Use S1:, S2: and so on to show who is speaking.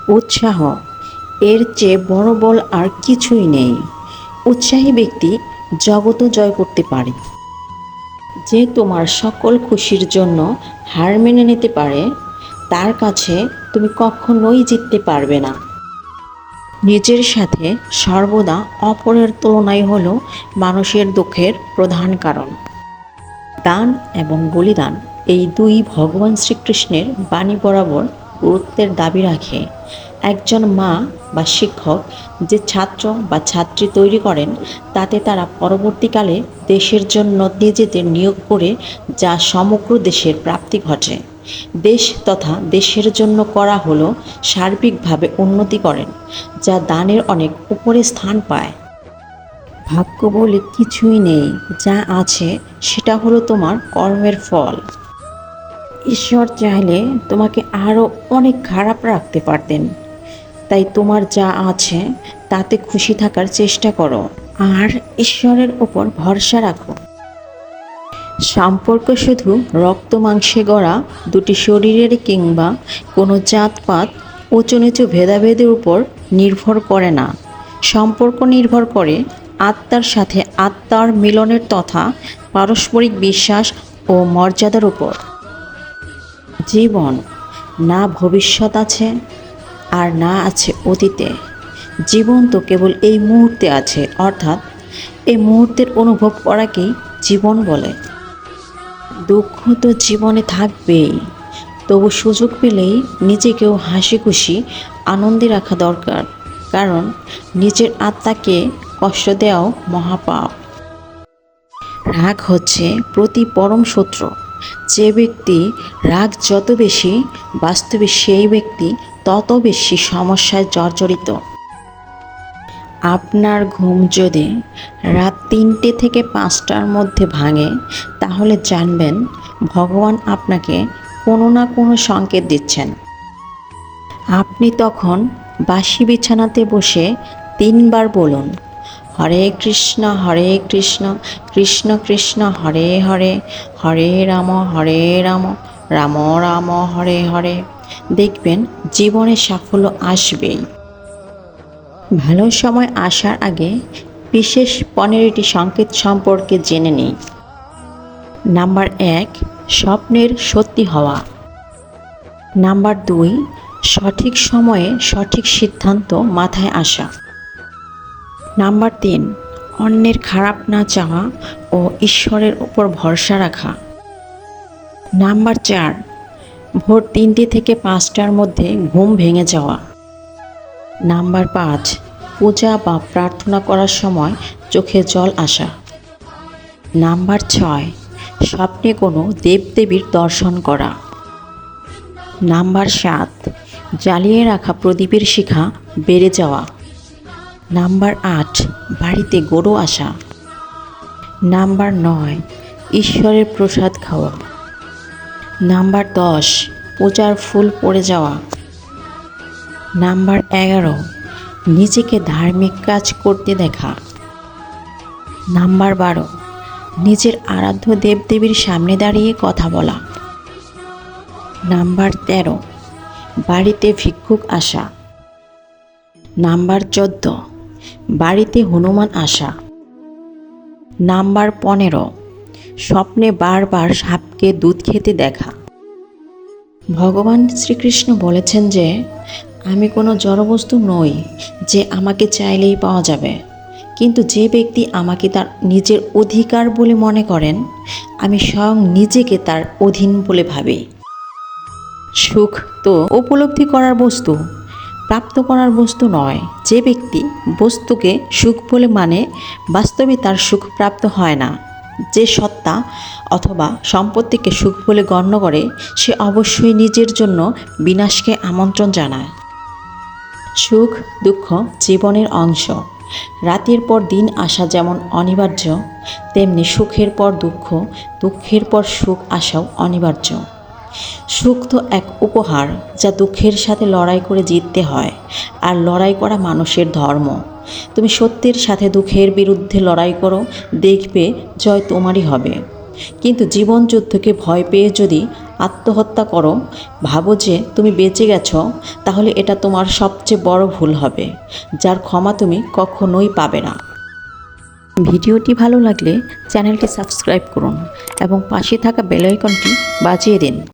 S1: উৎসাহ, এর চেয়ে বড় বল আর কিছুই নেই। উৎসাহী ব্যক্তি জগৎও জয় করতে পারে। যে তোমার সকল খুশির জন্য হার মেনে নিতে পারে, তার কাছে তুমি কখনোই জিততে পারবে না। নিজের সাথে সর্বদা অপরের তুলনাই হলো মানুষের দুঃখের প্রধান কারণ। দান এবং বলিদান, এই দুই ভগবান শ্রীকৃষ্ণের বাণী বরাবর গুরুত্বের দাবি রাখে। একজন মা বা শিক্ষক যে ছাত্র বা ছাত্রী তৈরি করেন, তাতে তারা পরবর্তীকালে দেশের জন্য নিজেদের নিয়োগ করে যা সমগ্র দেশের প্রাপ্তি ঘটে। দেশ তথা দেশের জন্য করা হলো সার্বিকভাবে উন্নতি করেন, যা দানের অনেক উপরে স্থান পায়। ভাগ্য বলে কিছুই নেই, যা আছে সেটা হলো তোমার কর্মের ফল। ঈশ্বর চাইলে তোমাকে আরও অনেক খারাপ রাখতে পারতেন। তাই তোমার যা আছে তাতে খুশি থাকার চেষ্টা করো আর ঈশ্বরের উপর ভরসা রাখো। সম্পর্ক শুধু রক্ত মাংসে গড়া দুটি শরীরের কিংবা কোনো জাতপাত উঁচু নিচু ভেদাভেদের উপর নির্ভর করে না। সম্পর্ক নির্ভর করে আত্মার সাথে আত্মার মিলনের তথা পারস্পরিক বিশ্বাস ও মর্যাদার উপর। জীবন না ভবিষ্যৎ আছে আর না আছে অতীতে। জীবন তো কেবল এই মুহূর্তে আছে, অর্থাৎ এই মুহূর্তের অনুভব করাকেই জীবন বলে। দুঃখ তো জীবনে থাকবেই, তবু সুযোগ পেলেই নিজেকেও হাসি খুশি আনন্দে রাখা দরকার, কারণ নিজের আত্মাকে কষ্ট দেওয়াও মহাপাপ। রাগ হচ্ছে প্রতি পরম শত্রু। যে ব্যক্তি রাগ যত বেশি, বাস্তবে সেই ব্যক্তি তত বেশি সমস্যায় জর্জরিত। আপনার ঘুম যদি রাত 3টে থেকে 5টার মধ্যে ভাঙে, তাহলে জানবেন ভগবান আপনাকে কোনো না কোনো সংকেত দিচ্ছেন। আপনি তখন বাসি বিছানাতে বসে 3বার বলুন, হরে কৃষ্ণ কৃষ্ণ কৃষ্ণ হরে হরে, হরে রাম রাম রাম হরে হরে। দেখবেন জীবনে সাফল্য আসবেই। ভালো সময় আসার আগে বিশেষ 15টি সংকেত সম্পর্কে জেনে নিই। নাম্বার 1, স্বপ্নের সত্যি হওয়া। নাম্বার 2, সঠিক সময়ে সঠিক সিদ্ধান্ত মাথায় আসা। নাম্বার 3, অন্যের খারাপ না চাওয়া ও ঈশ্বরের উপর ভরসা রাখা। নাম্বার 4, ভোর 3টে থেকে 5টার মধ্যে ঘুম ভেঙে যাওয়া। নাম্বার 5, পূজা বা প্রার্থনা করার সময় চোখে জল আসা। নাম্বার 6, স্বপ্নে কোনো দেবদেবীর দর্শন করা। নাম্বার 7, জ্বালিয়ে রাখা প্রদীপের শিখা বেড়ে যাওয়া। নাম্বার 8, বাড়িতে গরু আসা। নাম্বার 9, ঈশ্বরের প্রসাদ খাওয়া। নাম্বার 10, পূজার ফুল পড়ে যাওয়া। নাম্বার 11, নিজেকে ধার্মিক কাজ করতে দেখা। নাম্বার 12, নিজের আরাধ্য দেবদেবীর সামনে দাঁড়িয়ে কথা বলা। নাম্বার 13, বাড়িতে ভিক্ষুক আসা। নাম্বার 14, বাড়িতে হনুমান আসা। নাম্বার 15, স্বপ্নে বারবার সাপকে দুধ খেতে দেখা। ভগবান শ্রীকৃষ্ণ বলেছেন যে, আমি কোনো জড়বস্তু নই যে আমাকে চাইলেই পাওয়া যাবে, কিন্তু যে ব্যক্তি আমাকে তার নিজের অধিকার বলে মনে করেন, আমি স্বয়ং নিজেকে তার অধীন বলে ভাবি। সুখ তো উপলব্ধি করার বস্তু, প্রাপ্ত করার বস্তু নয়। যে ব্যক্তি বস্তুকে সুখ বলে মানে, বাস্তবে তার সুখ প্রাপ্ত হয় না। যে সত্তা অথবা সম্পত্তিকে সুখ বলে গণ্য করে, সে অবশ্যই নিজের জন্য বিনাশকে আমন্ত্রণ জানায়। সুখ দুঃখ জীবনের অংশ। রাতের পর দিন আসা যেমন অনিবার্য, তেমনি সুখের পর দুঃখ, দুঃখের পর সুখ আসাও অনিবার্য। সুখ তো এক উপহার, যা দুঃখের সাথে লড়াই করে জিততে হয়, আর লড়াই করা মানুষের ধর্ম। তুমি সত্যের সাথে দুঃখের বিরুদ্ধে লড়াই করো, দেখবে জয় তোমারই হবে। কিন্তু জীবন যুদ্ধকে ভয় পেয়ে যদি আত্মহত্যা করো, ভাবো যে তুমি বেঁচে গেছো, তাহলে এটা তোমার সবচেয়ে বড় ভুল হবে, যার ক্ষমা তুমি কখনোই পাবে না। ভিডিওটি ভালো লাগলে চ্যানেলটি সাবস্ক্রাইব করুন এবং পাশে থাকা বেল আইকনটি বাজিয়ে দিন।